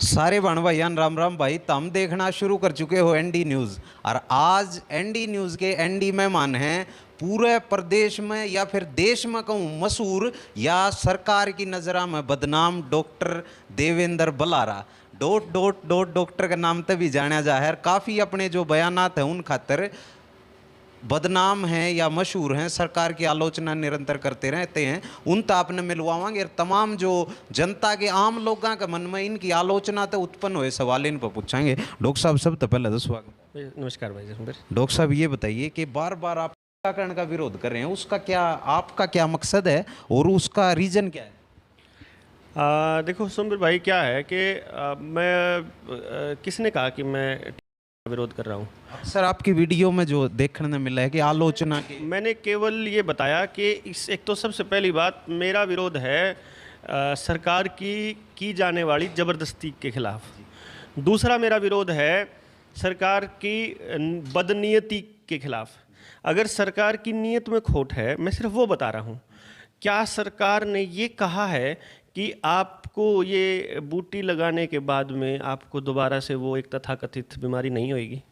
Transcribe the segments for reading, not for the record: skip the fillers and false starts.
सारे बहन भाईयान राम राम भाई। तम देखना शुरू कर चुके हो एनडी न्यूज़। और आज एनडी न्यूज़ के एनडी मेहमान हैं पूरे प्रदेश में या फिर देश में कहूँ मशहूर या सरकार की नज़र में बदनाम doctor Devendra Balara. Dot dot dot doctor के नाम तभी जाना जा है। काफ़ी अपने जो बयानात हैं उन खातर बदनाम हैं या मशहूर हैं, सरकार की आलोचना निरंतर करते रहते हैं। उन तो आपने मिलवाएंगे और तमाम जो जनता के आम लोगों के मन में इनकी आलोचना तो उत्पन्न हुए सवाल इन पर पूछेंगे। डॉक्टर साहब सब तो पहले तो स्वागत। नमस्कार भाई जसवीर। डॉक्टर साहब ये बताइए कि बार बार आप टीकाकरण का विरोध कर रहे हैं, उसका क्या, आपका क्या मकसद है और उसका रीजन क्या है? देखो सुमबीर भाई, क्या है कि किसने कहा कि मैं विरोध कर रहा हूँ? सर आपकी वीडियो में जो देखने में मिला है कि आलोचना की, मैंने केवल ये बताया कि एक तो सबसे पहली बात, मेरा विरोध है सरकार की जाने वाली ज़बरदस्ती के खिलाफ। दूसरा मेरा विरोध है सरकार की बदनीयती के खिलाफ। अगर सरकार की नीयत में खोट है, मैं सिर्फ वो बता रहा हूँ। क्या सरकार ने ये कहा है कि आपको ये बूटी लगाने के बाद में आपको दोबारा से वो एक तथाकथित बीमारी नहीं होएगी,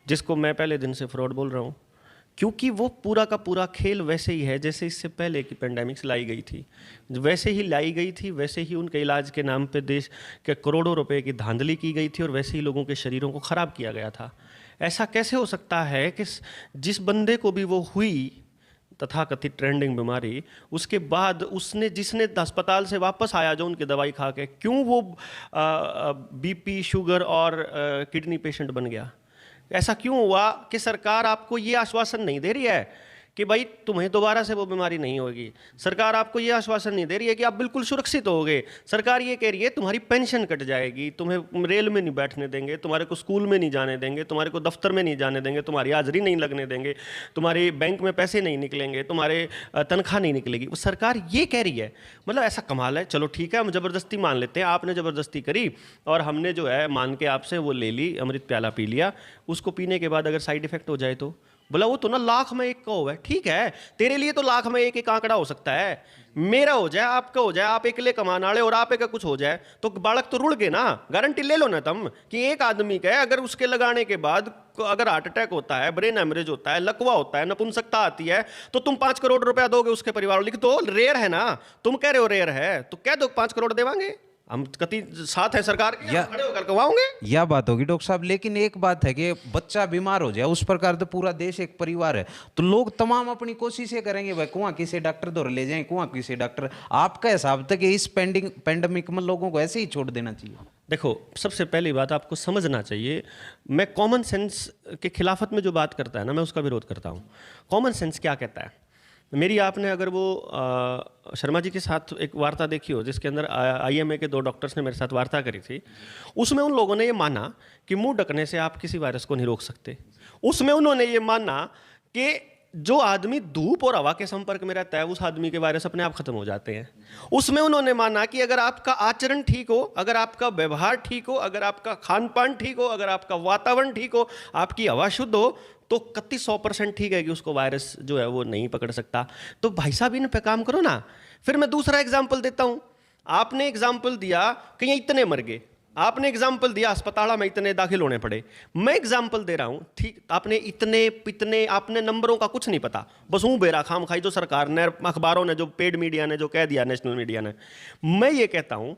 जिसको मैं पहले दिन से फ्रॉड बोल रहा हूँ? क्योंकि वो पूरा का पूरा खेल वैसे ही है जैसे इससे पहले की पेंडेमिक्स लाई गई थी, वैसे ही लाई गई थी, वैसे ही उनके इलाज के नाम पे देश के करोड़ों रुपए की धांधली की गई थी और वैसे ही लोगों के शरीरों को ख़राब किया गया था। ऐसा कैसे हो सकता है कि जिस बंदे को भी वो हुई तथाकथित ट्रेंडिंग बीमारी, उसके बाद जिसने अस्पताल से वापस आया जो उनकी दवाई खा के, क्यों वो बीपी, शुगर और किडनी पेशेंट बन गया? ऐसा क्यों हुआ कि सरकार आपको ये आश्वासन नहीं दे रही है कि भाई तुम्हें दोबारा से वो बीमारी नहीं होगी? सरकार आपको ये आश्वासन नहीं दे रही है कि आप बिल्कुल सुरक्षित होगे। सरकार ये कह रही है तुम्हारी पेंशन कट जाएगी, तुम्हें रेल में नहीं बैठने देंगे, तुम्हारे को स्कूल में नहीं जाने देंगे, तुम्हारे को दफ्तर में नहीं जाने देंगे, तुम्हारी हाजिरी नहीं लगने देंगे, तुम्हारे बैंक में पैसे नहीं निकलेंगे, तुम्हारे तनख्वाह नहीं निकलेगी। वो सरकार ये कह रही है। मतलब ऐसा कमाल है। चलो ठीक है, हम ज़बरदस्ती मान लेते हैं, आपने ज़बरदस्ती करी और हमने जो है मान के आपसे वो ले ली, अमृत प्याला पी लिया। उसको पीने के बाद अगर साइड इफेक्ट हो जाए तो बोला वो तो ना लाख में एक का हो है। ठीक है, तेरे लिए तो लाख में एक आंकड़ा हो सकता है, मेरा हो जाए, आपका हो जाए, आप अकेले कमाने वाले और आप एक कुछ हो जाए तो बालक तो रुड़ गए ना। गारंटी ले लो ना तुम कि एक आदमी का है, अगर उसके लगाने के बाद अगर हार्ट अटैक होता है, ब्रेन हेमरेज होता है, लकवा होता है, नपुंसकता आती है, तो तुम 5 करोड़ रुपया दोगे उसके परिवार को? लिख दो, रेयर है ना, तुम कह रहे हो रेयर है तो कह दो 5 करोड़ देवांगे हम, कति साथ है सरकार के, या खड़े होकर करवाओगे। यह बात होगी डॉक्टर साहब, लेकिन एक बात है कि बच्चा बीमार हो जाए उस प्रकार तो पूरा देश एक परिवार है, तो लोग तमाम अपनी कोशिशें करेंगे भाई कुआं किसी डॉक्टर दौर ले जाएं, कुआं किसी डॉक्टर। आपका हिसाब तक इस पेंडेमिक में लोगों को ऐसे ही छोड़ देना चाहिए? देखो, सबसे पहली बात आपको समझना चाहिए, मैं कॉमन सेंस के खिलाफत में जो बात करता है ना, मैं उसका विरोध करता हूँ। कॉमन सेंस क्या कहता है? मेरी आपने अगर वो शर्मा जी के साथ एक वार्ता देखी हो जिसके अंदर आईएमए के 2 डॉक्टर्स ने मेरे साथ वार्ता करी थी, उसमें उन लोगों ने ये माना कि मुंह ढकने से आप किसी वायरस को नहीं रोक सकते। उसमें उन्होंने ये माना कि जो आदमी धूप और हवा के संपर्क में रहता है उस आदमी के वायरस अपने आप खत्म हो जाते हैं। उसमें उन्होंने माना कि अगर आपका आचरण ठीक हो, अगर आपका व्यवहार ठीक हो, अगर आपका खान पान ठीक हो, अगर आपका वातावरण ठीक हो, आपकी हवा शुद्ध हो, तो 100% ठीक है कि उसको वायरस जो है वो नहीं पकड़ सकता। तो भाई साहब इन पे काम करो ना। फिर मैं दूसरा एग्जाम्पल देता हूँ। आपने एग्जाम्पल दिया कि इतने मर गए, आपने एग्जाम्पल दिया अस्पताल में इतने दाखिल होने पड़े। मैं एग्जाम्पल दे रहा हूँ, ठीक, आपने इतने आपने नंबरों का कुछ नहीं पता, बस ऊँ बेरा खाम खाई जो सरकार ने, अखबारों ने, जो पेड मीडिया ने जो कह दिया, नेशनल मीडिया ने। मैं ये कहता हूँ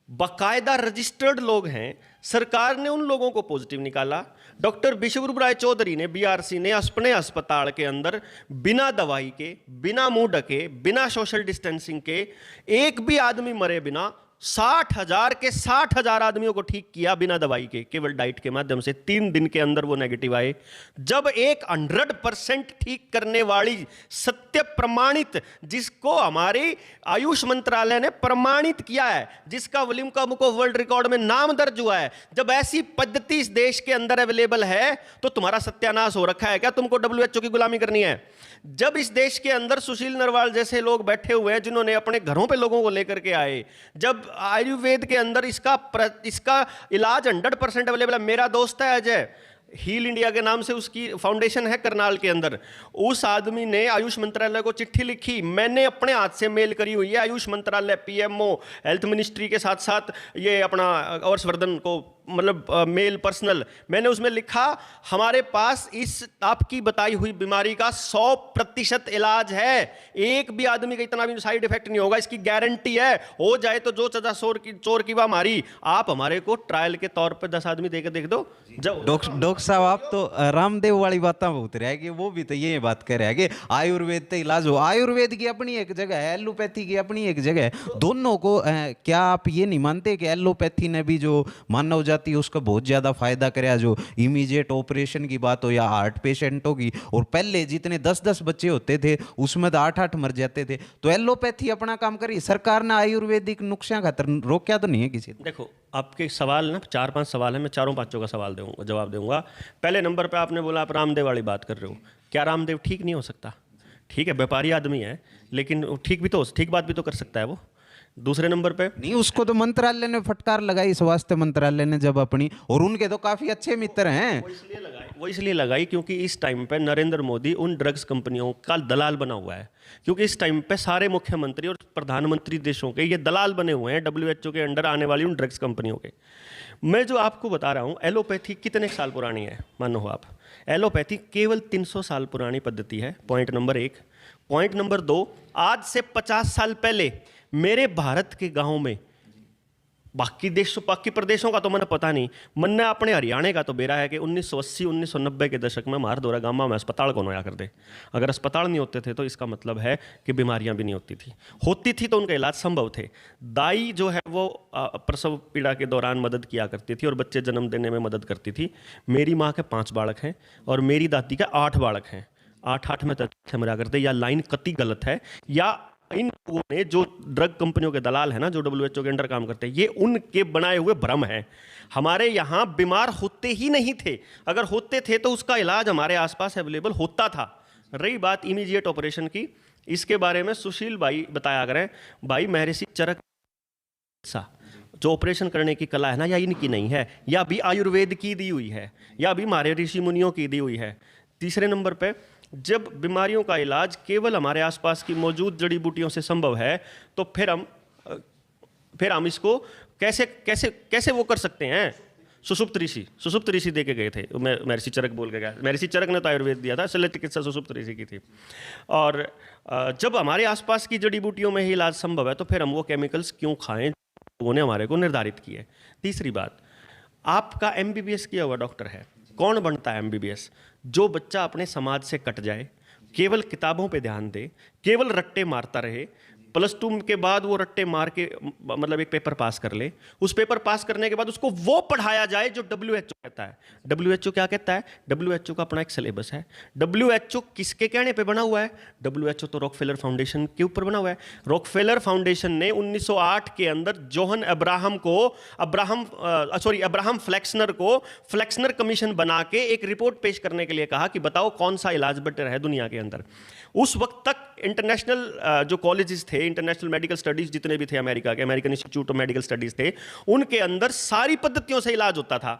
बाकायदा रजिस्टर्ड लोग हैं, सरकार ने उन लोगों को पॉजिटिव निकाला। डॉक्टर विश्वरूप राय चौधरी ने, बीआरसी ने अपने अस्पताल के अंदर बिना दवाई के, बिना मुंह ढके, बिना सोशल डिस्टेंसिंग के, एक भी आदमी मरे बिना 60,000 के 60,000 आदमियों को ठीक किया बिना दवाई के, केवल डाइट के माध्यम से। 3 दिन के अंदर वो नेगेटिव आए। जब एक 100% ठीक करने वाली सत्य प्रमाणित, जिसको हमारी आयुष मंत्रालय ने प्रमाणित किया है, जिसका वॉल्यूम का मुको वर्ल्ड रिकॉर्ड में नाम दर्ज हुआ है, जब ऐसी पद्धति इस देश के अंदर अवेलेबल है तो तुम्हारा सत्यानाश हो रखा है क्या? तुमको WHO की गुलामी करनी है? जब इस देश के अंदर सुशील नरवाल जैसे लोग बैठे हुए हैं जिन्होंने अपने घरों पे लोगों को लेकर के आए, जब आयुर्वेद के अंदर इसका इलाज 100% अवेलेबल है। मेरा दोस्त है अजय, हील इंडिया के नाम से उसकी फाउंडेशन है करनाल के अंदर। उस आदमी ने आयुष मंत्रालय को चिट्ठी लिखी, मैंने अपने हाथ से मेल करी हुई है आयुष मंत्रालय, पीएमओ, हेल्थ मिनिस्ट्री के साथ साथ ये अपना हर्षवर्धन को, मतलब मेल पर्सनल, मैंने उसमें लिखा हमारे पास इस आपकी बताई हुई बीमारी का 100% इलाज है, एक भी आदमी का इतना भी साइड इफेक्ट नहीं होगा, इसकी गारंटी है, हो जाए तो जो सजा चोर की मारी। आप हमारे को ट्रायल के तौर पर 10 आदमी देकर देख दो। डॉक्टर साहब आप तो रामदेव वाली बातें बहुत रह गई, वो भी तो ये बात कर रहे हैं कि आयुर्वेद तो इलाज हो, आयुर्वेद की अपनी एक जगह है, एलोपैथी की अपनी एक जगह है, दोनों को क्या आप ये नहीं मानते कि एलोपैथी ने भी जो मानव जाति उसका बहुत ज़्यादा फायदा कराया, जो इमीडिएट ऑपरेशन की बात हो या हार्ट पेशेंटों की, और पहले जितने 10-10 बच्चे होते थे उसमें तो 8-8 मर जाते थे, तो एलोपैथी अपना काम करी, सरकार ने आयुर्वेदिक नुस्खा खातर रोका तो नहीं है किसी ने? देखो आपके सवाल ना 4-5 सवाल है, मैं चारों पांचों का सवाल दूंगा, जवाब दूंगा। पहले नंबर पे आपने बोला आप रामदेव वाली बात कर रहे हो, क्या रामदेव ठीक नहीं हो सकता? ठीक है, व्यापारी आदमी है, लेकिन ठीक बात भी तो कर सकता है वो। दूसरे नंबर पे नहीं, उसको तो मंत्रालय ने फटकार लगाई, स्वास्थ्य मंत्रालय ने जब अपनी, और उनके तो काफी अच्छे मित्र हैं। वो इसलिए लगाई क्योंकि इस टाइम पे नरेंद्र मोदी उन ड्रग्स कंपनियों का दलाल बना हुआ है, क्योंकि इस टाइम पे सारे मुख्यमंत्री और प्रधानमंत्री देशों के ये दलाल बने हुए हैं WHO के अंडर आने वाली उन ड्रग्स कंपनियों के। मैं जो आपको बता रहा हूँ, एलोपैथी कितने साल पुरानी है मानो हो आप, एलोपैथी केवल 300 साल पुरानी पद्धति है, पॉइंट नंबर 1। पॉइंट नंबर 2, आज से 50 साल पहले मेरे भारत के गांव में, बाकी प्रदेशों का तो मैंने पता नहीं, मैंने अपने हरियाणा का तो बेरा है कि 1980-1990 के दशक में मार दौरा गांव में अस्पताल कौन होया करते। अगर अस्पताल नहीं होते थे तो इसका मतलब है कि बीमारियां भी नहीं होती थी तो उनका इलाज संभव थे। दाई जो है वो प्रसव पीड़ा के दौरान मदद किया करती थी और बच्चे जन्म देने में मदद करती थी। मेरी माँ के 5 बालक हैं और मेरी दादी के 8 बालक हैं, 8 में तक मरा करते, या लाइन कतई गलत है, या इन लोगों ने जो ड्रग कंपनियों के दलाल है ना, जो WHO के अंडर काम करते हैं, ये उनके बनाए हुए भ्रम है। हमारे यहाँ बीमार होते ही नहीं थे, अगर होते थे तो उसका इलाज हमारे आसपास अवेलेबल होता था। रही बात इमीडिएट ऑपरेशन की, इसके बारे में सुशील भाई बताया करें। भाई महर्षि चरक जो ऑपरेशन करने की कला है ना, या इनकी नहीं है, या भी आयुर्वेद की दी हुई है, या भी हमारे ऋषि मुनियों की दी हुई है। तीसरे नंबर पे, जब बीमारियों का इलाज केवल हमारे आसपास की मौजूद जड़ी बूटियों से संभव है, तो फिर हम इसको कैसे वो कर सकते हैं? सुषुप्त ऋषि दे के गए थे, मैं महर्षि चरक बोल के गया, महर्षि चरक ने तो आयुर्वेद दिया था, शल्य चिकित्सा सुषुप्त ऋषि की थी। और जब हमारे आसपास की जड़ी बूटियों में ही इलाज संभव है, तो फिर हम वो केमिकल्स क्यों खाएं, लोगों ने हमारे को निर्धारित किए। तीसरी बात, आपका MBBS किया हुआ डॉक्टर है, कौन बनता है MBBS? जो बच्चा अपने समाज से कट जाए, केवल किताबों पे ध्यान दे, केवल रट्टे मारता रहे, +2 के बाद वो रट्टे मार के मतलब एक पेपर पास कर ले, उस पेपर पास करने के बाद उसको वो पढ़ाया जाए जो WHO कहता है। WHO क्या कहता है? WHO का अपना एक सिलेबस है। WHO किसके कहने पे बना हुआ है? WHO तो रॉकफेलर फाउंडेशन के ऊपर बना हुआ है। रॉकफेलर फाउंडेशन ने 1908 के अंदर जोहन अब्राहम फ्लेक्सनर को फ्लेक्सनर कमीशन बना के एक रिपोर्ट पेश करने के लिए कहा कि बताओ कौन सा इलाज बेटर है दुनिया के अंदर। उस वक्त तक इंटरनेशनल जो कॉलेजेस थे, इंटरनेशनल मेडिकल स्टडीज जितने भी थे अमेरिका के, American institute of medical studies थे, उनके अंदर सारी पद्धतियों से इलाज होता था।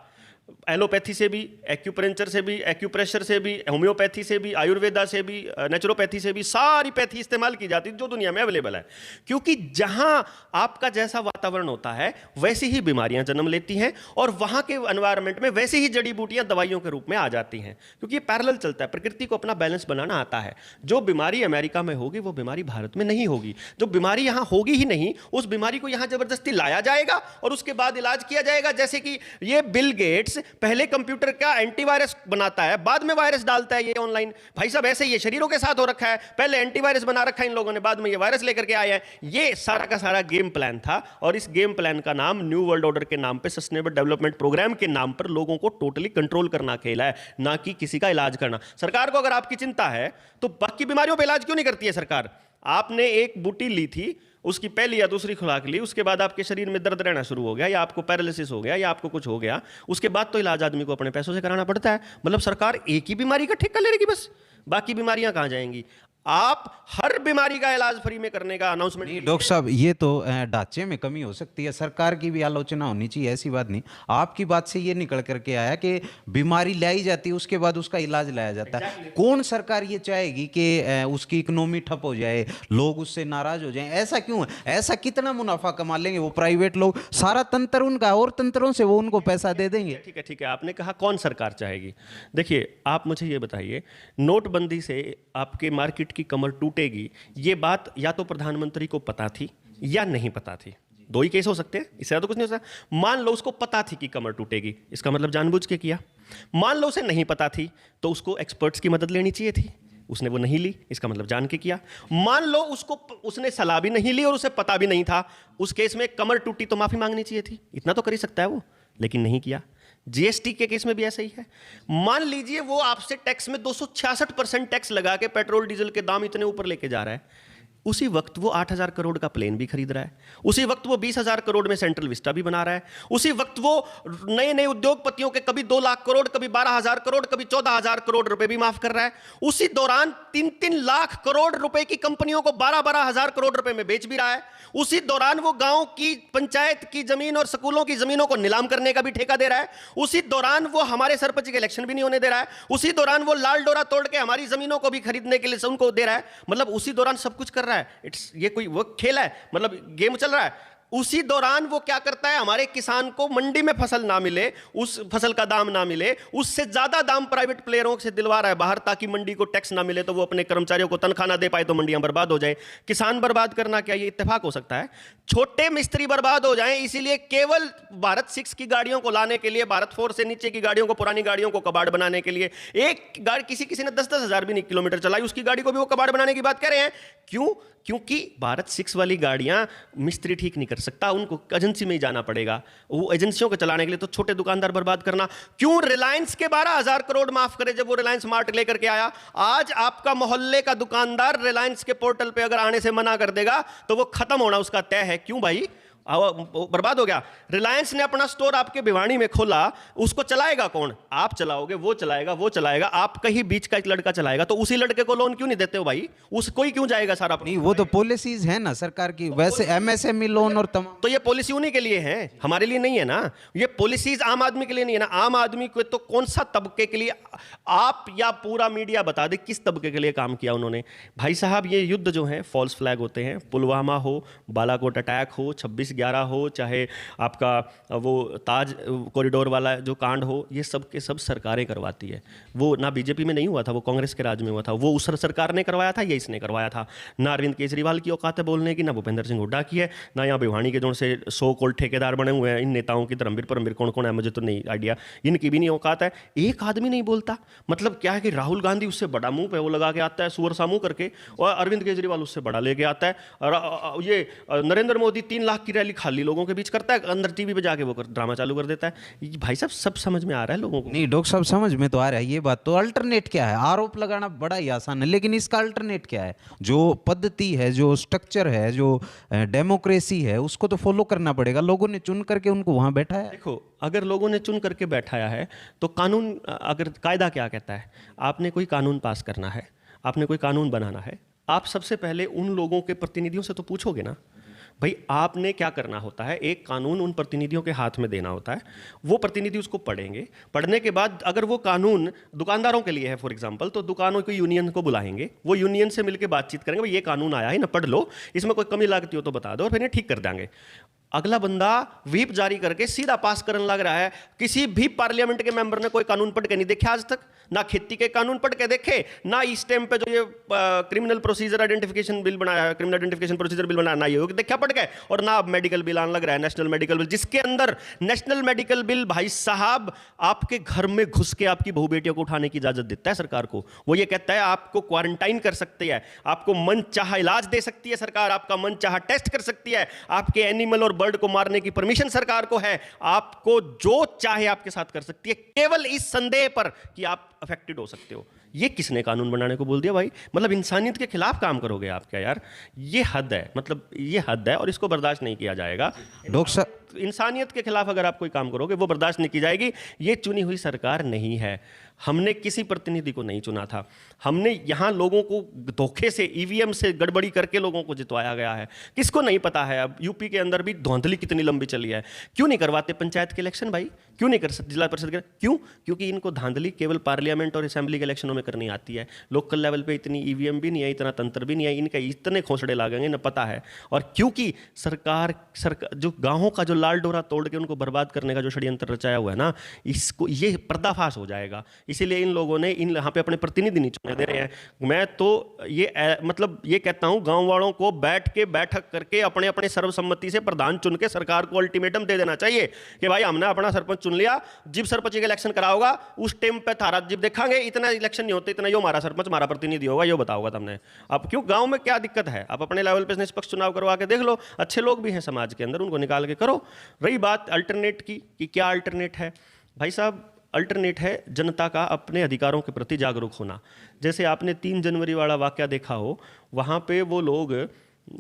एलोपैथी से भी, एक्यूप्रेंचर से भी, एक्यूप्रेशर से भी, होम्योपैथी से भी, आयुर्वेदा से भी, नेचुरोपैथी से भी, सारी पैथी इस्तेमाल की जाती जो दुनिया में अवेलेबल है। क्योंकि जहां आपका जैसा वातावरण होता है वैसी ही बीमारियां जन्म लेती हैं और वहां के एनवायरनमेंट में वैसे ही जड़ी बूटियां दवाइयों के रूप में आ जाती हैं, क्योंकि ये पैरेलल चलता है। प्रकृति को अपना बैलेंस बनाना आता है। जो बीमारी अमेरिका में होगी वो बीमारी भारत में नहीं होगी। जो बीमारी यहां होगी ही नहीं, उस बीमारी को यहां जबरदस्ती लाया जाएगा और उसके बाद इलाज किया जाएगा। जैसे कि ये बिल गेट्स पहले कंप्यूटर का एंटीवायरस बनाता है, बाद में वायरस डालता है ये ऑनलाइन। भाई साहब ऐसे ये शरीरों के साथ हो रखा है, पहले एंटीवायरस बना रखा है इन लोगों ने, बाद में ये वायरस लेकर के आए हैं। ये सारा का सारा गेम प्लान था और इस गेम प्लान का नाम न्यू वर्ल्ड ऑर्डर के नाम पे, सस्टेनेबल डेवलपमेंट प्रोग्राम के नाम पर लोगों को टोटली कंट्रोल करना खेला है, ना कि किसी का इलाज करना। सरकार को अगर आपकी चिंता है तो बाकी बीमारियों पर इलाज क्यों नहीं करती है सरकार? आपने एक बूटी ली थी, उसकी पहली या दूसरी खुराक ली, उसके बाद आपके शरीर में दर्द रहना शुरू हो गया, या आपको पैरालिसिस हो गया, या आपको कुछ हो गया, उसके बाद तो इलाज आदमी को अपने पैसों से कराना पड़ता है। मतलब सरकार एक ही बीमारी का ठेका ले लेगी बस, बाकी बीमारियां कहां जाएंगी? आप हर बीमारी का इलाज फ्री में करने का अनाउंसमेंट। नहीं डॉक्टर साहब, ये तो ढांचे में कमी हो सकती है, सरकार की भी आलोचना होनी चाहिए, ऐसी बात नहीं। आपकी बात से ये निकल करके आया कि बीमारी लाई जाती है, उसके बाद उसका इलाज लाया जाता है। कौन सरकार ये चाहेगी कि उसकी इकोनॉमी ठप हो जाए, लोग उससे नाराज हो जाएं? ऐसा क्यों है? ऐसा कितना मुनाफा कमा लेंगे वो प्राइवेट लोग, सारा तंत्र उनका, और तंत्रों से वो उनको पैसा दे देंगे। ठीक है, आपने कहा कौन सरकार चाहेगी। देखिए, आप मुझे ये बताइए, नोटबंदी से आपके मार्केट की कमर टूटेगी, ये बात या तो प्रधानमंत्री को पता थी या नहीं पता थी। दो ही केस हो सकते हैं, इससे ज़्यादा कुछ नहीं हो सकता। मान लो उसको पता थी कि कमर टूटेगी, इसका मतलब जानबूझ के किया। मान लो उसे नहीं पता थी, तो उसको एक्सपर्ट्स की मदद लेनी चाहिए थी, उसने वो नहीं ली, इसका मतलब जान के किया। मान लो उसने सलाह भी नहीं ली और उसे पता भी नहीं था, उस केस में कमर टूटी तो माफी मांगनी चाहिए थी, इतना तो कर ही सकता है वो, लेकिन नहीं किया। जीएसटी के केस में भी ऐसा ही है। मान लीजिए वो आपसे टैक्स में 266% टैक्स लगा के पेट्रोल डीजल के दाम इतने ऊपर लेके जा रहा है, उसी वक्त वो 8,000 करोड़ का प्लेन भी खरीद रहा है, उसी वक्त वो 20,000 करोड़ में सेंट्रल विस्टा भी बना रहा है, उसी वक्त वो नए नए उद्योगपतियों के कभी 2 लाख करोड़, कभी 12,000 करोड़, कभी 14,000 करोड़ रुपए भी माफ कर रहा है। उसी दौरान 3-3 लाख करोड़ रुपए की कंपनियों को 12,000 करोड़ रुपए में बेच भी रहा है। उसी दौरान वो गांव की पंचायत की जमीन और स्कूलों की जमीनों को नीलाम करने का भी ठेका दे रहा है। उसी दौरान वो हमारे सरपंच के इलेक्शन भी नहीं होने दे रहा है। उसी दौरान वो लाल डोरा तोड़ के हमारी जमीनों को भी खरीदने के लिए उनको दे रहा है। मतलब उसी दौरान सब कुछ कर रहा है। ये कोई वो खेल है, मतलब गेम चल रहा है। उसी दौरान वो क्या करता है, हमारे किसान को मंडी में फसल ना मिले, उस फसल का दाम ना मिले, उससे ज्यादा दाम प्राइवेट प्लेयरों से दिलवा रहा है बाहर, ताकि मंडी को टैक्स ना मिले, तो वो अपने कर्मचारियों को तनख्वाह ना दे पाए, तो मंडियां बर्बाद हो जाए। किसान बर्बाद करना क्या ये इत्तेफाक हो सकता है? छोटे मिस्त्री बर्बाद हो जाएं, इसीलिए केवल भारत 6 की गाड़ियों को लाने के लिए, भारत 4 से नीचे की गाड़ियों को, पुरानी गाड़ियों को कबाड़ बनाने के लिए, एक गाड़ी किसी ने 10-10 हजार भी नहीं किलोमीटर चलाई, उसकी गाड़ी को भी वो कबाड़ बनाने की बात कर रहे हैं। क्यों? क्योंकि भारत 6 वाली गाड़ियां मिस्त्री ठीक नहीं कर सकता, उनको एजेंसी में ही जाना पड़ेगा। वो एजेंसियों को चलाने के लिए तो छोटे दुकानदार बर्बाद करना। क्यों रिलायंस के 12,000 करोड़ माफ करे जब वो रिलायंस मार्ट लेकर के आया? आज आपका मोहल्ले का दुकानदार रिलायंस के पोर्टल पे अगर आने से मना कर देगा तो वो खत्म होना उसका तय है। क्यों भाई? बर्बाद हो गया। रिलायंस ने अपना स्टोर आपके भिवानी में खोला, उसको चलाएगा कौन? आप चलाओगे, वो चलाएगा, वो चलाएगा, आपका ही बीच का एक लड़का चलाएगा। तो उसी लड़के को लोन क्यों नहीं देते हो भाई? उसको ही क्यों जाएगा सारा? नहीं, वो तो पॉलिसीज है ना सरकार की, वैसे एमएसएमई लोन और तमाम। तो ये पॉलिसी उन्हीं के लिए है, हमारे लिए नहीं है ना। ये पॉलिसीज आम आदमी के लिए नहीं है ना। आम आदमी को तो कौन सा तबके के लिए, आप या पूरा मीडिया बता दे किस तबके के लिए काम किया उन्होंने? भाई साहब, ये युद्ध जो है फॉल्स फ्लैग होते हैं। पुलवामा हो, बालाकोट अटैक हो, 26/11 हो, चाहे आपका वो ताज कॉरिडोर वाला जो कांड हो, ये सब के सब सरकारें करवाती है। वो ना बीजेपी में नहीं हुआ था, वो कांग्रेस के राज में हुआ था। वो उस सरकार ने करवाया था, ये इसने करवाया था। ना अरविंद केजरीवाल की औकात है बोलने की, ना भूपेंद्र सिंह हुड्डा की है, ना यहाँ भिवानी के जो से 100 कोल्ड ठेकेदार बने हुए हैं इन नेताओं की, धर्मवीर परमवीर कौन कौन है मुझे तो नहीं आइडिया, इनकी भी नहीं औकात है। एक आदमी नहीं बोलता। मतलब क्या है कि राहुल गांधी उससे बड़ा मुंह पे वो लगा के आता है, सुअर सा मुंह करके, और अरविंद केजरीवाल उससे बड़ा लेके आता है। और ये नरेंद्र मोदी 3 लाख की रैली खाली लोगों के बीच करता है, अंदर टीवी पे जाके वो ड्रामा चालू कर देता है। भाई साहब, सब समझ में आ रहा है लोगों को? नहीं डॉक्टर साहब, समझ में तो आ रहा है ये बात। तो अल्टरनेट क्या है? आरोप लगाना बड़ा ही आसान है, लेकिन इसका अल्टरनेट क्या है? जो पद्धति है, जो स्ट्रक्चर है, जो डेमोक्रेसी है, उसको तो फॉलो करना पड़ेगा। लोगों ने चुन करके उनको वहां बैठाया। देखो, अगर लोगों ने चुन करके बैठाया है तो कानून, अगर कायदा क्या कहता है, आपने कोई कानून पास करना है, आपने कोई कानून बनाना है, आप सबसे पहले उन लोगों के प्रतिनिधियों से तो पूछोगे ना भाई आपने क्या करना होता है। एक कानून उन प्रतिनिधियों के हाथ में देना होता है, वो प्रतिनिधि उसको पढ़ेंगे। पढ़ने के बाद अगर वो कानून दुकानदारों के लिए है फॉर एग्जांपल, तो दुकानों की यूनियन को बुलाएंगे, वो यूनियन से मिलकर बातचीत करेंगे, भाई ये कानून आया है ना, पढ़ लो, इसमें कोई कमी लागती हो तो बता दो, और फिर ठीक कर देंगे। अगला बंदा व्हीप जारी करके सीधा पास करने लग रहा है। किसी भी पार्लियामेंट के मेंबर ने कोई कानून पढ़ के नहीं देखे आज तक, ना खेती के कानून पढ़ के देखे, ना इस टाइम पे जो ये क्रिमिनल प्रोसीजर आइडेंटिफिकेशन बिल बनाया है, क्रिमिनल आइडेंटिफिकेशन प्रोसीजर बिल बनाया, ना ये देखा पढ़ के, और ना मेडिकल बिल आने लग रहा है, नेशनल मेडिकल बिल, जिसके अंदर नेशनल मेडिकल बिल भाई साहब आपके घर में घुस के आपकी बहू बेटियों को उठाने की इजाजत देता है सरकार को। वो ये कहता है आपको क्वारंटाइन कर सकती है, आपको मन चाहा इलाज दे सकती है सरकार, आपका मन चाहा टेस्ट कर सकती है, आपके एनिमल और बर्ड को मारने की परमिशन सरकार को है, आपको जो चाहे आपके साथ कर सकती है, केवल इस संदेह पर कि आप अफेक्टेड हो सकते हो। ये किसने कानून बनाने को बोल दिया भाई? मतलब इंसानियत के खिलाफ काम करोगे आप क्या यार? ये हद है, मतलब ये हद है और इसको बर्दाश्त नहीं किया जाएगा। डॉक्टर इंसानियत के खिलाफ अगर आप कोई काम करोगे वो बर्दाश्त नहीं की जाएगी। ये चुनी हुई सरकार नहीं है, हमने किसी प्रतिनिधि को नहीं चुना था, हमने यहाँ लोगों को धोखे से ईवीएम से गड़बड़ी करके लोगों को जितवाया गया है। किसको नहीं पता है अब यूपी के अंदर भी धुंधली कितनी लंबी चली है। क्यों नहीं करवाते पंचायत के इलेक्शन भाई, क्यों नहीं कर सकते जिला परिषद के, क्यों? क्योंकि इनको धांधली केवल पार्लियामेंट और असेंबली के इलेक्शनों में करनी आती है। लोकल लेवल पे इतनी ईवीएम भी नहीं है, इतना तंत्र भी नहीं है, इनका इतने खोसड़े लागेंगे न पता है। और क्योंकि सरकार जो गाँवों का जो लाल डोरा तोड़ के उनको बर्बाद करने का जो षड्यंत्र रचाया हुआ है ना, इसको ये पर्दाफाश हो जाएगा। इसीलिए इन लोगों ने इन यहाँ पे अपने प्रतिनिधि नहीं चुने दे रहे हैं। मैं तो मतलब ये कहता हूँ गांव वालों को बैठक करके अपने अपने सर्वसम्मति से प्रधान चुन के सरकार को अल्टीमेटम दे देना चाहिए कि भाई हमने अपना सरपंच चुन लिया, जिब सरपंच का इलेक्शन कराओगा उस टाइम पे थारा जिब देखेंगे, इतना इलेक्शन नहीं होते, इतना यो हमारा सरपंच हमारा प्रतिनिधि होगा, यो बताओगा तुमने। अब क्यों गाँव में क्या दिक्कत है, आप अपने लेवल पे निष्पक्ष चुनाव करवा के देख लो, अच्छे लोग भी हैं समाज के अंदर, उनको निकाल के करो। रही बात अल्टरनेट की कि क्या अल्टरनेट है, भाई साहब अल्टरनेट है जनता का अपने अधिकारों के प्रति जागरूक होना। जैसे आपने 3 जनवरी वाला वाकया देखा हो, वहाँ पे वो लोग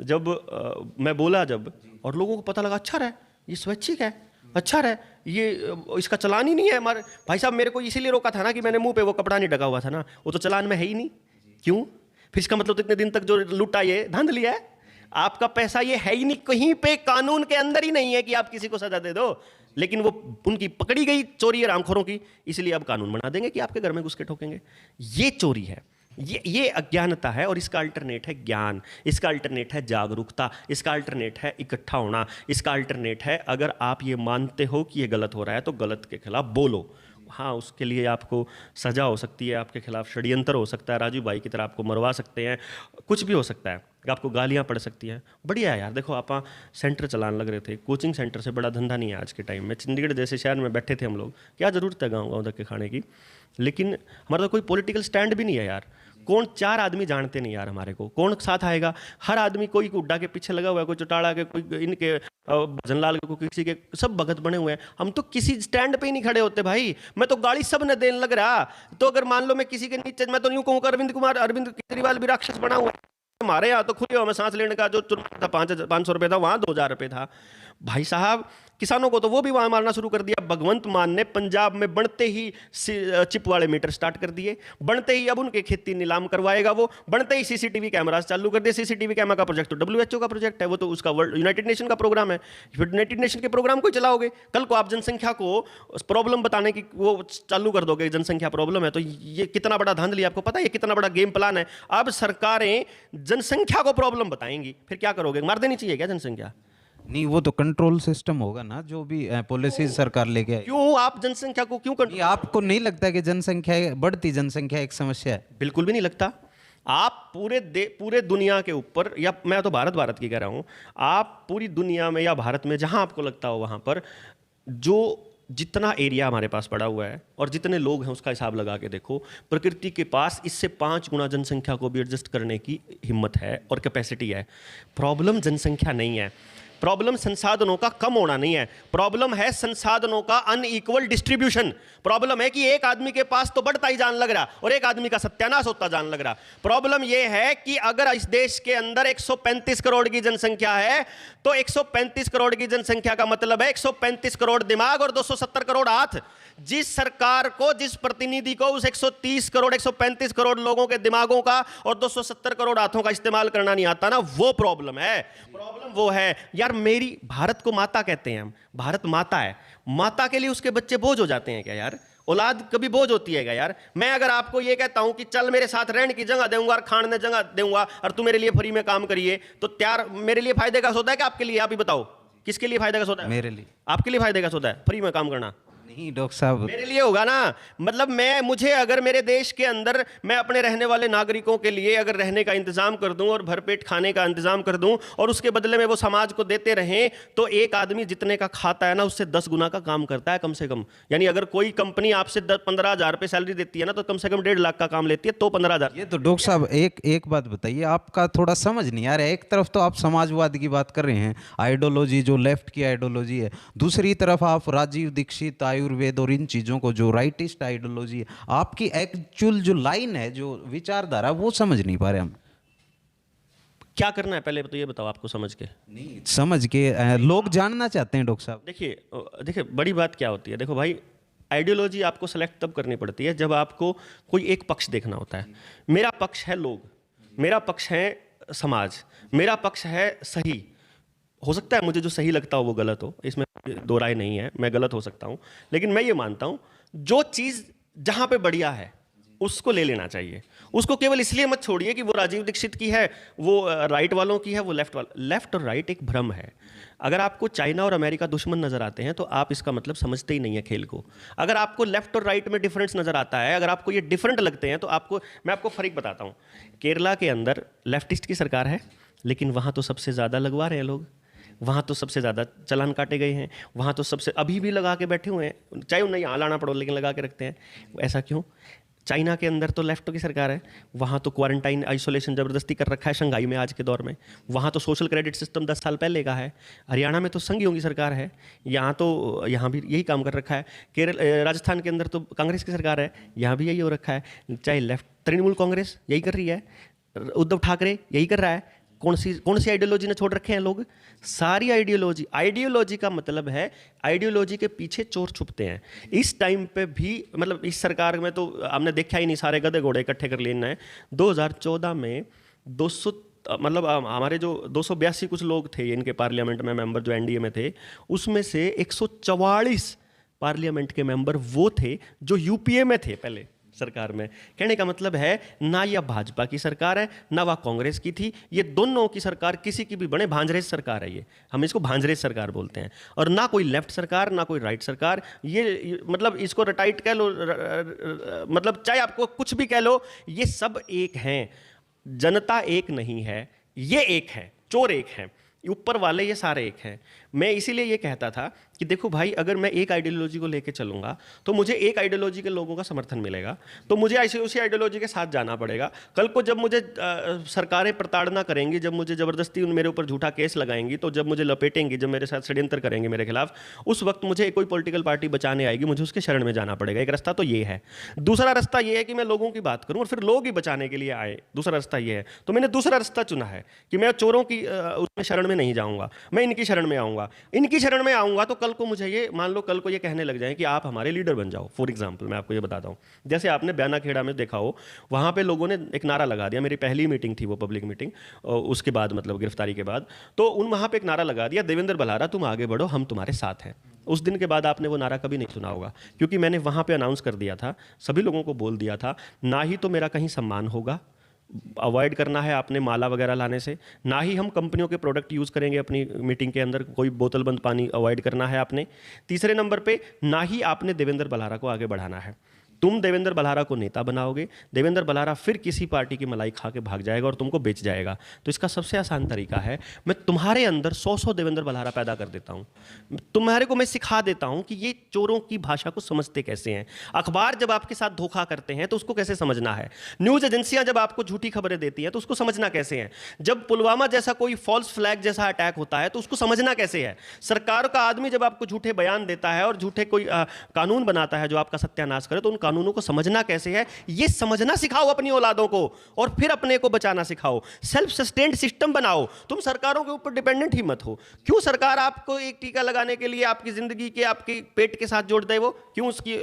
जब मैं बोला जब और लोगों को पता लगा अच्छा रहा ये स्वैच्छिक है, अच्छा रहा ये इसका चलान ही नहीं है हमारे, भाई साहब मेरे को इसीलिए रोका था ना कि मैंने मुंह पे वो कपड़ा नहीं ढका हुआ था ना, वो तो चलान में है ही नहीं। क्यों? फिर इसका मतलब तो इतने दिन तक जो लूटा ये धांधली है, आपका पैसा ये है ही नहीं, कहीं पे कानून के अंदर ही नहीं है कि आप किसी को सजा दे दो, लेकिन वो उनकी पकड़ी गई चोरी है रामखोरों की, इसलिए अब कानून बना देंगे कि आपके घर में घुस के ठोकेंगे। ये चोरी है, ये अज्ञानता है, और इसका अल्टरनेट है ज्ञान, इसका अल्टरनेट है जागरूकता, इसका अल्टरनेट है इकट्ठा होना, इसका अल्टरनेट है अगर आप ये मानते हो कि ये गलत हो रहा है तो गलत के खिलाफ बोलो। हाँ, उसके लिए आपको सजा हो सकती है, आपके खिलाफ षड्यंत्र हो सकता है, राजू भाई की तरह आपको मरवा सकते हैं, कुछ भी हो सकता है, आपको गालियाँ पड़ सकती हैं। बढ़िया है यार, देखो आप सेंटर चलाने लग रहे थे, कोचिंग सेंटर से बड़ा धंधा नहीं है आज के टाइम में। चंडीगढ़ जैसे शहर में बैठे थे हम लोग, क्या ज़रूरत है गाँव गाँव तक के खाने की, लेकिन हमारा तो कोई पॉलिटिकल स्टैंड भी नहीं है यार। कौन 4 आदमी जानते नहीं यार हमारे को, कौन साथ आएगा? हर आदमी कोई हुड्डा के पीछे लगा हुआ है, कोई चौटाला के, कोई इनके भजनलाल के, कोई किसी के, सब भगत बने हुए हैं। हम तो किसी स्टैंड पे ही नहीं खड़े होते भाई। मैं तो गाली सब ने देने लग रहा, तो अगर मान लो मैं किसी के नीचे, मैं तो यूं कहूँ अरविंद केजरीवाल भी राक्षस बना हुआ है। हमारे यहाँ तो खुले में सांस लेने का जो था 500 रुपये था, वहाँ 2000 रुपये था। भाई साहब किसानों को तो वो भी वहाँ मारना शुरू कर दिया। भगवंत मान ने पंजाब में बनते ही चिप वाले मीटर स्टार्ट कर दिए, बनते ही अब उनके खेती नीलाम करवाएगा वो, बनते ही सीसीटीवी कैमरास चालू कर दिए। सीसीटीवी कैमरा का प्रोजेक्ट तो WHO का प्रोजेक्ट है, वो तो उसका वर्ल्ड यूनाइटेड नेशन का प्रोग्राम है। फिर यूनाइटेड नेशन के प्रोग्राम को चलाओगे, कल को आप जनसंख्या को प्रॉब्लम बताने की वो चालू कर दोगे, जनसंख्या प्रॉब्लम है, तो ये कितना बड़ा धांधली, आपको पता है ये कितना बड़ा गेम प्लान है। अब सरकारें जनसंख्या को प्रॉब्लम बताएंगी, फिर क्या करोगे? मार देनी चाहिए क्या जनसंख्या? नहीं, वो तो कंट्रोल सिस्टम होगा ना, जो भी पॉलिसी सरकार लेके आए। क्यों आप जनसंख्या को क्यों नहीं, आपको नहीं लगता कि जनसंख्या, बढ़ती जनसंख्या एक समस्या है? बिल्कुल भी नहीं लगता। आप पूरे दुनिया के ऊपर, या मैं तो भारत की कह रहा हूं, आप पूरी दुनिया में या भारत में जहां आपको लगता हो वहां पर जो जितना एरिया हमारे पास पड़ा हुआ है और जितने लोग हैं उसका हिसाब लगा के देखो, प्रकृति के पास इससे 5 गुना जनसंख्या को भी एडजस्ट करने की हिम्मत है और कैपेसिटी है। प्रॉब्लम जनसंख्या नहीं है, प्रॉब्लम संसाधनों का कम होना नहीं है, प्रॉब्लम है संसाधनों का अनइक्वल डिस्ट्रीब्यूशन। प्रॉब्लम है कि एक आदमी के पास तो बढ़ता ही जान लग रहा और एक आदमी का सत्यानाश होता जान लग रहा। प्रॉब्लम यह है कि अगर इस देश के अंदर 135 करोड़ की जनसंख्या है तो 135 करोड़ की जनसंख्या का मतलब है 135 करोड़ दिमाग और 270 करोड़ हाथ। जिस सरकार को, जिस प्रतिनिधि को उस 130 करोड़ 135 करोड़ लोगों के दिमागों का और 270 करोड़ हाथों का इस्तेमाल करना नहीं आता ना, वो प्रॉब्लम है। प्रॉब्लम वो है यार, मेरी भारत को माता कहते हैं हम, भारत माता है, माता के लिए उसके बच्चे बोझ हो जाते हैं क्या यार? औलाद कभी बोझ होती है क्या यार? मैं अगर आपको ये कहता हूं कि चल मेरे साथ रहने की जगह दूंगा और खाने जगह दूंगा और तू मेरे लिए फ्री में काम करिए, तो त्यार मेरे लिए फायदे का सौदा है कि आपके लिए? आप ही बताओ, किसके लिए फायदे का सौदा है? मेरे लिए। आपके लिए फायदे का सौदा है फ्री में काम करना? नहीं डॉक्टर साहब, मेरे लिए होगा ना। मतलब मुझे अगर मेरे देश के अंदर मैं अपने रहने वाले नागरिकों के लिए अगर रहने का इंतजाम कर दूं और भरपेट खाने का इंतजाम कर दूं और उसके बदले में वो समाज को देते रहें, तो एक आदमी जितने का खाता है ना उससे 10 गुना का काम करता है कम से कम। यानी अगर कोई कंपनी आपसे 15,000 रुपये सैलरी देती है ना, तो कम से कम 1.5 लाख का काम लेती है, तो 15,000। ये तो डॉक्टर साहब एक बात बताइए, आपका थोड़ा समझ नहीं आ रहा है। एक तरफ तो आप समाजवाद की बात कर रहे हैं, आइडियोलॉजी जो लेफ्ट की आइडियोलॉजी है, दूसरी तरफ आप राजीव दीक्षित, आयुर्वेद और इन चीज़ों को जो राइटिस्ट आइडियोलॉजी है, आपकी एक्चुअल जो लाइन है, जो विचारधारा, वो समझ नहीं पा रहे हम। क्या करना है पहले तो ये बताओ आपको समझ के। नहीं समझ के लोग जानना चाहते हैं डॉक्टर साहब। देखिए बड़ी बात क्या होती है, देखो भाई आइडियोलॉजी आपको सेलेक्ट तब करनी पड़ती है जब आपको कोई एक पक्ष देखना होता है। मेरा पक्ष है लोग, मेरा पक्ष है समाज, मेरा पक्ष है सही। हो सकता है मुझे जो सही लगता हो वो गलत हो, इसमें दो राय नहीं है, मैं गलत हो सकता हूँ, लेकिन मैं ये मानता हूँ जो चीज़ जहाँ पे बढ़िया है उसको ले लेना चाहिए। उसको केवल इसलिए मत छोड़िए कि वो राजीव दीक्षित की है, वो राइट वालों की है, वो लेफ्ट और राइट एक भ्रम है। अगर आपको चाइना और अमेरिका दुश्मन नजर आते हैं तो आप इसका मतलब समझते ही नहीं है खेल को। अगर आपको लेफ्ट और राइट में डिफरेंस नजर आता है, अगर आपको ये डिफरेंट लगते हैं तो मैं आपको फर्क बताता हूँ। केरला के अंदर लेफ्टिस्ट की सरकार है, लेकिन वहाँ तो सबसे ज़्यादा लगवा रहे हैं लोग, वहाँ तो सबसे ज़्यादा चालान काटे गए हैं, वहाँ तो सबसे अभी भी लगा के बैठे हुए हैं, चाहे उन्हें यहाँ लाना पड़ो लेकिन लगा के रखते हैं। ऐसा क्यों? चाइना के अंदर तो लेफ्ट की सरकार है, वहाँ तो क्वारंटाइन आइसोलेशन ज़बरदस्ती कर रखा है शंघाई में आज के दौर में, वहाँ तो सोशल क्रेडिट सिस्टम 10 साल पहले का है। हरियाणा में तो संघियों की सरकार है, यहाँ भी यही काम कर रखा है। राजस्थान के अंदर तो कांग्रेस की सरकार है, यहाँ भी यही हो रखा है। चाहे लेफ्ट तृणमूल कांग्रेस यही कर रही है, उद्धव ठाकरे यही कर रहा है। कौन सी आइडियोलॉजी ने छोड़ रखे हैं लोग? सारी आइडियोलॉजी का मतलब है आइडियोलॉजी के पीछे चोर छुपते हैं। इस टाइम पे भी मतलब इस सरकार में तो हमने देखा ही नहीं, सारे गधे घोड़े इकट्ठे कर लेना है। 2014 में 200 मतलब हमारे जो 282 कुछ लोग थे इनके पार्लियामेंट में मेंबर जो एनडीए में थे, उसमें से 144 पार्लियामेंट के मेंबर वो थे जो यूपीए में थे पहले सरकार में। कहने का मतलब है ना यह भाजपा की सरकार है ना वह कांग्रेस की थी, ये दोनों की सरकार किसी की भी बने भांजरेज सरकार है। ये हम इसको भांजरेज सरकार बोलते हैं। और ना कोई लेफ्ट सरकार ना कोई राइट सरकार, ये मतलब इसको रटाइट कह लो, मतलब चाहे आपको कुछ भी कह लो, ये सब एक हैं। जनता एक नहीं है, ये एक है, चोर एक है, ऊपर वाले ये सारे एक हैं। मैं इसीलिए ये कहता था कि देखो भाई, अगर मैं एक आइडियोलॉजी को लेके चलूंगा तो मुझे एक आइडियोलॉजी के लोगों का समर्थन मिलेगा, तो मुझे ऐसे उसी आइडियोलॉजी के साथ जाना पड़ेगा। कल को जब मुझे सरकारें प्रताड़ना करेंगी, जब मुझे ज़बरदस्ती मेरे ऊपर झूठा केस लगाएंगी, तो जब मुझे लपेटेंगी, जब मेरे साथ षड्यंत्र करेंगे मेरे खिलाफ, उस वक्त मुझे कोई पॉलिटिकल पार्टी बचाने आएगी, मुझे उसके शरण में जाना पड़ेगा। एक रास्ता तो ये है। दूसरा रास्ता ये है कि मैं लोगों की बात करूँ और फिर लोग ही बचाने के लिए आए। दूसरा रास्ता ये है। तो मैंने दूसरा रास्ता चुना है कि मैं चोरों की उसमें शरण में नहीं जाऊँगा, मैं इनकी शरण में आऊँगा। इनकी शरण में आऊँगा तो कल को मुझे ये मान लो, कल को ये कहने लग जाए कि आप हमारे लीडर बन जाओ। फॉर एग्जाम्पल मैं आपको ये बताता हूँ, जैसे आपने बयाना खेड़ा में देखा हो, वहाँ पे लोगों ने एक नारा लगा दिया। मेरी पहली मीटिंग थी वो, पब्लिक मीटिंग, उसके बाद मतलब गिरफ्तारी के बाद, तो वहाँ पे एक नारा लगा दिया, देवेंद्र बल्हारा तुम आगे बढ़ो, हम तुम्हारे साथ हैं। उस दिन के बाद आपने वो नारा कभी नहीं सुना होगा, क्योंकि मैंने वहाँ पे अनाउंस कर दिया था, सभी लोगों को बोल दिया था, ना ही तो मेरा कहीं सम्मान होगा, अवॉइड करना है आपने माला वगैरह लाने से, ना ही हम कंपनियों के प्रोडक्ट यूज़ करेंगे अपनी मीटिंग के अंदर, कोई बोतल बंद पानी अवॉइड करना है आपने। तीसरे नंबर पे, ना ही आपने देवेंद्र बल्हारा को आगे बढ़ाना है। तुम देवेंद्र बल्हारा को नेता बनाओगे, देवेंद्र बल्हारा फिर किसी पार्टी की मलाई खा के भाग जाएगा और तुमको बेच जाएगा। तो इसका सबसे आसान तरीका है, मैं तुम्हारे अंदर 100 देवेंद्र बल्हारा पैदा कर देता हूँ। तुम्हारे को मैं सिखा देता हूँ कि ये चोरों की भाषा को समझते कैसे हैं। अखबार जब आपके साथ धोखा करते हैं तो उसको कैसे समझना है। न्यूज़ एजेंसियाँ जब आपको झूठी खबरें देती हैं तो उसको समझना कैसे है। जब पुलवामा जैसा कोई फॉल्स फ्लैग जैसा अटैक होता है तो उसको समझना कैसे है। सरकार का आदमी जब आपको झूठे बयान देता है और झूठे कोई कानून बनाता है जो आपका सत्यानाश करे, तो उन कानूनों को समझना कैसे है, ये समझना सिखाओ अपनी औलादों को, और फिर अपने को बचाना सिखाओ। सेल्फ सस्टेन्ड सिस्टम बनाओ। तुम सरकारों के ऊपर डिपेंडेंट ही मत हो। क्यों सरकार आपको एक टीका लगाने के लिए आपकी जिंदगी के आपके पेट के साथ जोड़ दे, वो क्यों उसकी